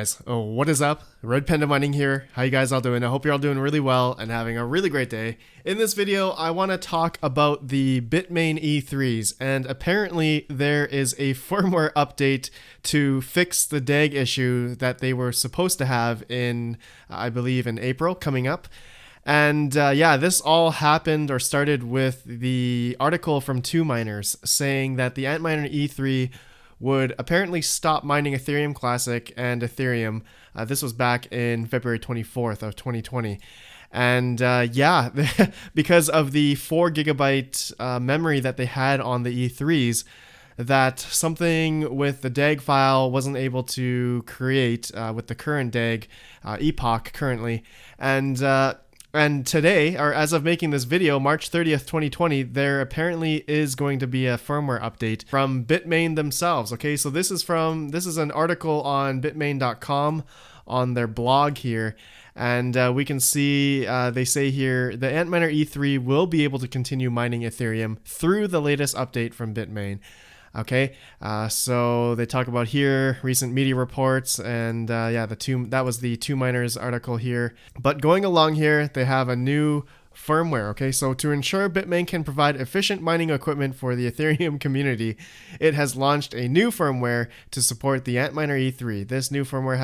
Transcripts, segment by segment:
guys, what is up? RedPandaMining here. How you guys all doing? I hope you're all doing really well and having a really great day. In this video, I want to talk about the Bitmain E3's, and apparently there is a firmware update to fix the DAG issue that they were supposed to have in, I believe, in April coming up. And yeah, this all happened or started with the article from 2Miners saying that the Antminer E3 would apparently stop mining Ethereum Classic and Ethereum. This was back in February 24th of 2020. And yeah, because of the 4 gigabyte memory that they had on the E3's, that something with the DAG file wasn't able to create with the current DAG epoch currently. And today, or as of making this video, March 30th, 2020, there apparently is going to be a firmware update from Bitmain themselves. Okay, so this is an article on bitmain.com on their blog here. And we can see, they say here, the Antminer E3 will be able to continue mining Ethereum through the latest update from Bitmain. Okay, so they talk about here recent media reports, and yeah, that was the 2Miners article here. But going along here, they have a new firmware. Okay, so to ensure Bitmain can provide efficient mining equipment for the Ethereum community, it has launched a new firmware to support the Antminer E3. This new firmware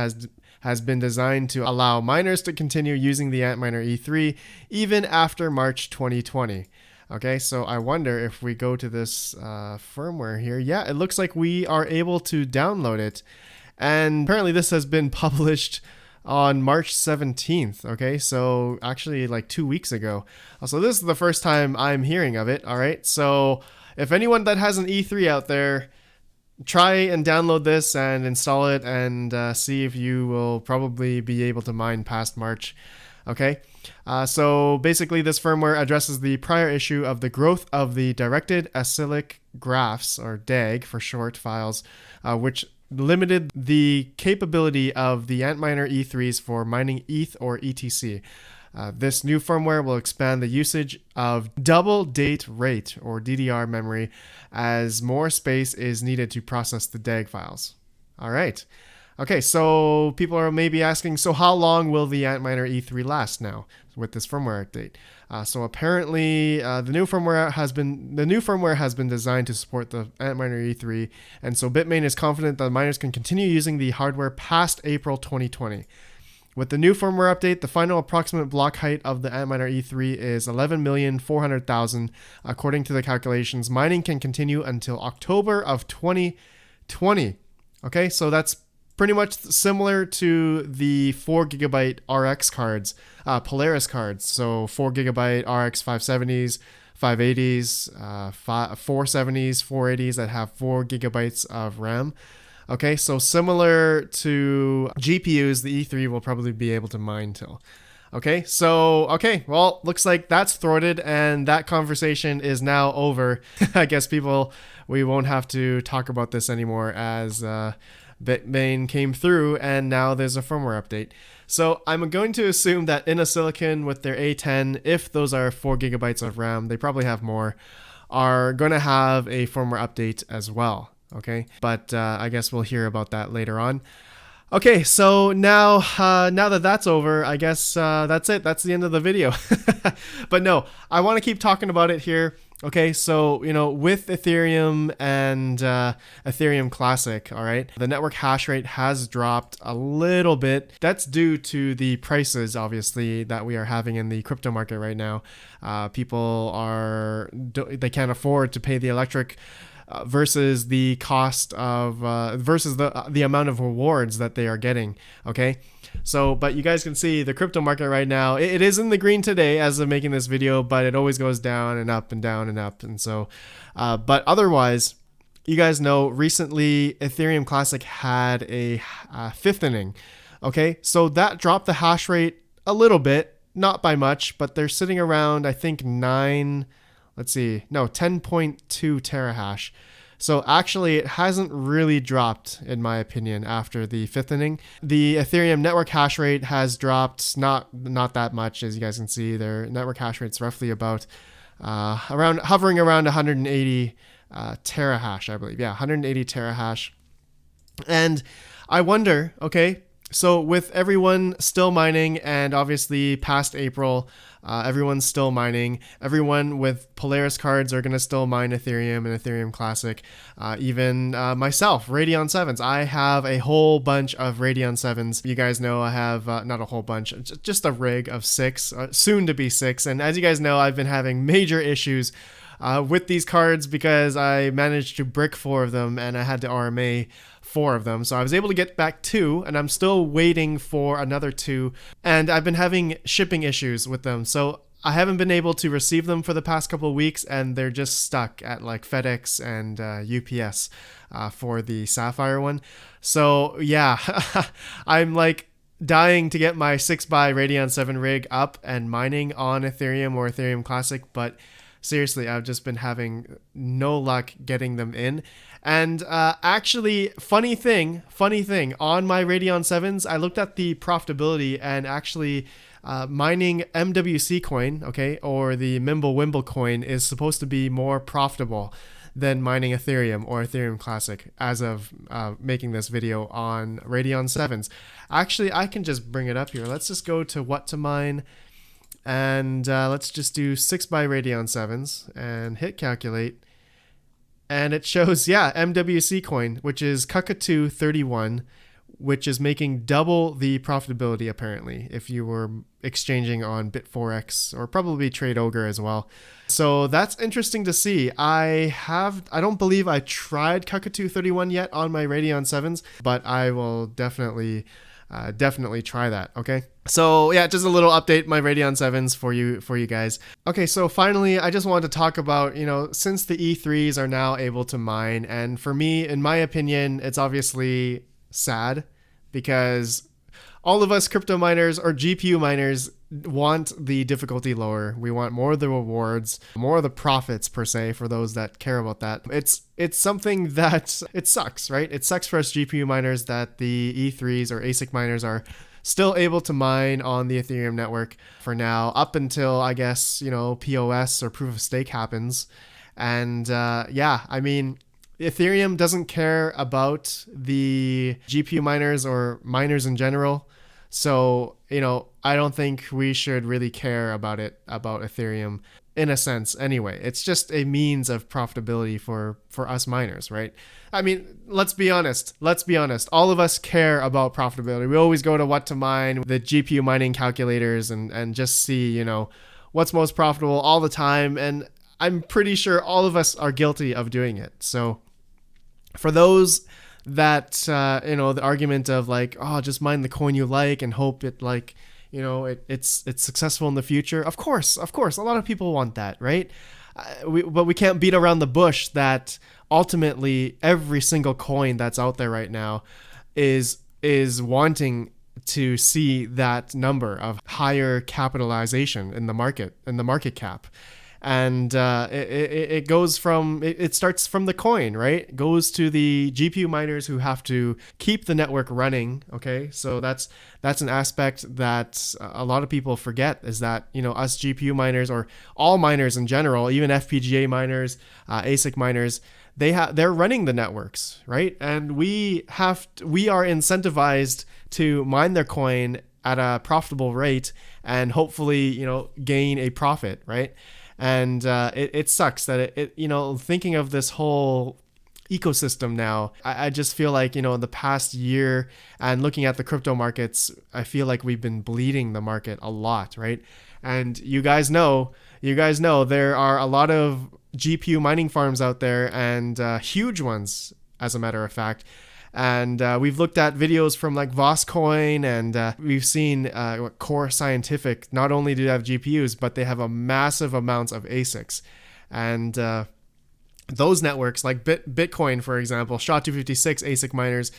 has been designed to allow miners to continue using the Antminer E3 even after March 2020. Okay, so I wonder if we go to this firmware here. Yeah, it looks like we are able to download it. And apparently this has been published on March 17th. Okay, so actually like 2 weeks ago. So this is the first time I'm hearing of it. All right, so if anyone that has an E3 out there, try and download this and install it and see if you will probably be able to mine past March. Okay, so basically this firmware addresses the prior issue of the growth of the directed acyclic graphs, or DAG for short, files, which limited the capability of the Antminer E3s for mining ETH or ETC. This new firmware will expand the usage of double date rate, or DDR memory, as more space is needed to process the DAG files. All right. Okay, so people are maybe asking, so how long will the Antminer E3 last now with this firmware update? So apparently, the new firmware has been designed to support the Antminer E3, and so Bitmain is confident that miners can continue using the hardware past April 2020. With the new firmware update, the final approximate block height of the Antminer E3 is 11,400,000. According to the calculations, mining can continue until October of 2020. Okay, so that's pretty much similar to the 4 gigabyte RX cards, Polaris cards. So 4 gigabyte RX 570s, 580s, 470s, 480s that have 4 gigabytes of RAM. Okay, so similar to GPUs, the E3 will probably be able to mine till. Okay, so, okay, well, looks like that's thwarted and that conversation is now over. I guess we won't have to talk about this anymore as Bitmain came through and now there's a firmware update. So I'm going to assume that in a silicon with their A10, if those are 4 gigabytes of RAM, they probably have more, are going to have a firmware update as well. Okay, but I guess we'll hear about that later on. Okay, so now that that's over, I guess that's it. That's the end of the video. But no, I want to keep talking about it here. Okay, so, with Ethereum and Ethereum Classic, all right, the network hash rate has dropped a little bit. That's due to the prices, obviously, that we are having in the crypto market right now. They can't afford to pay the electric versus the cost of versus the amount of rewards that they are getting. Okay, so but you guys can see the crypto market right now, it is in the green today as of making this video, but it always goes down and up and down and up. And so but otherwise, you guys know recently Ethereum Classic had a fifth inning. Okay, so that dropped the hash rate a little bit, not by much, but they're sitting around, I think 10.2 terahash. So actually it hasn't really dropped, in my opinion, after the fifth inning. The Ethereum network hash rate has dropped not that much. As you guys can see, their network hash rate's roughly about hovering around 180 terahash, I believe. Yeah, 180 terahash. And I wonder, okay, So with everyone still mining, and obviously past April, everyone's still mining. Everyone with Polaris cards are going to still mine Ethereum and Ethereum Classic. Even myself, Radeon 7s. I have a whole bunch of Radeon 7s. You guys know I have, not a whole bunch, just a rig of 6, soon to be 6. And as you guys know, I've been having major issues with these cards because I managed to brick 4 of them and I had to RMA 4 of them. So I was able to get back 2, and I'm still waiting for another 2. And I've been having shipping issues with them. So I haven't been able to receive them for the past couple of weeks, and they're just stuck at like FedEx and UPS for the Sapphire one. So yeah, I'm like dying to get my 6x Radeon 7 rig up and mining on Ethereum or Ethereum Classic, but seriously, I've just been having no luck getting them in. And actually, funny thing, on my Radeon 7s, I looked at the profitability, and actually mining MWC coin, okay, or the Mimblewimble coin is supposed to be more profitable than mining Ethereum or Ethereum Classic as of making this video on Radeon 7s. Actually, I can just bring it up here. Let's just go to what to mine. And let's just do 6x Radeon 7s and hit calculate. And it shows, yeah, MWC coin, which is Kakatu 31, which is making double the profitability apparently if you were exchanging on Bit4x or probably Trade Ogre as well. So that's interesting to see. I don't believe I tried Kakatu 31 yet on my Radeon 7s, but I will definitely try that. Okay, so yeah, just a little update, my Radeon 7s for you guys. Okay, so finally, I just wanted to talk about, since the E3's are now able to mine, and for me, in my opinion, it's obviously sad because all of us crypto miners or GPU miners want the difficulty lower. We want more of the rewards, more of the profits per se, for those that care about that. It's something that it sucks, right? It sucks for us GPU miners that the E3's or ASIC miners are still able to mine on the Ethereum network for now, up until, I guess, POS or proof of stake happens. And yeah, I mean, Ethereum doesn't care about the GPU miners or miners in general. So, I don't think we should really care about Ethereum in a sense anyway. It's just a means of profitability for us miners, right? I mean, let's be honest. All of us care about profitability. We always go to what to mine, the GPU mining calculators, and just see, what's most profitable all the time. And I'm pretty sure all of us are guilty of doing it. So for those that, the argument of like, oh, just mine the coin you like and hope it like, it's successful in the future. Of course, a lot of people want that, right? But we can't beat around the bush that ultimately every single coin that's out there right now is wanting to see that number of higher capitalization in the market cap. And it goes from, it starts from the coin, right? It goes to the GPU miners who have to keep the network running. Okay, so that's an aspect that a lot of people forget, is that us GPU miners, or all miners in general, even FPGA miners, ASIC miners, they're running the networks, right? And we are incentivized to mine their coin at a profitable rate and hopefully gain a profit, right? And it sucks that thinking of this whole ecosystem now, I just feel like, in the past year and looking at the crypto markets, I feel like we've been bleeding the market a lot, right? And you guys know there are a lot of GPU mining farms out there, and huge ones, as a matter of fact. And we've looked at videos from like Voscoin, and we've seen Core Scientific. Not only do they have GPUs, but they have a massive amounts of ASICs. And those networks, like Bitcoin, for example, SHA-256 ASIC miners,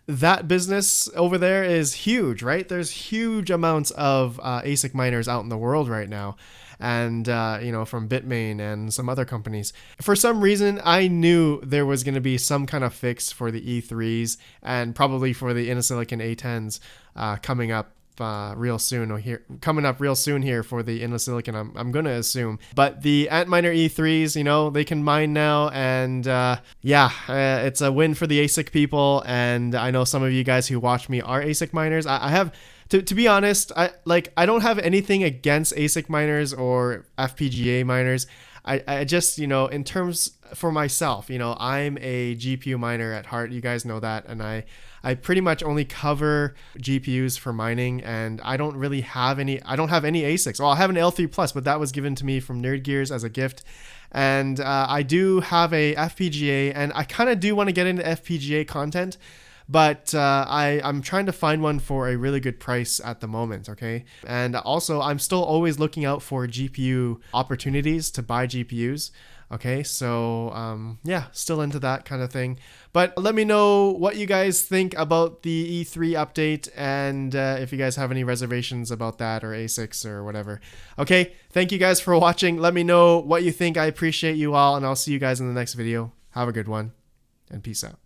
that business over there is huge, right? There's huge amounts of ASIC miners out in the world right now. And, from Bitmain and some other companies. For some reason, I knew there was going to be some kind of fix for the E3's and probably for the InnoSilicon A10s coming up real soon, or here coming up real soon here for the endless silicon. I'm gonna assume, but the Antminer E3s, you know, they can mine now, and it's a win for the ASIC people. And I know some of you guys who watch me are ASIC miners. I have. To be honest, I don't have anything against ASIC miners or FPGA miners. I just, you know, in terms for myself, you know, I'm a GPU miner at heart. You guys know that. And I pretty much only cover GPUs for mining, and I don't have any ASICs. Well, I have an L3 Plus, but that was given to me from Nerd Gears as a gift. And I do have a FPGA, and I kind of do want to get into FPGA content. But I'm trying to find one for a really good price at the moment, okay? And also, I'm still always looking out for GPU opportunities to buy GPUs, okay? So, still into that kind of thing. But let me know what you guys think about the E3 update, and if you guys have any reservations about that, or ASICs or whatever. Okay, thank you guys for watching. Let me know what you think. I appreciate you all, and I'll see you guys in the next video. Have a good one, and peace out.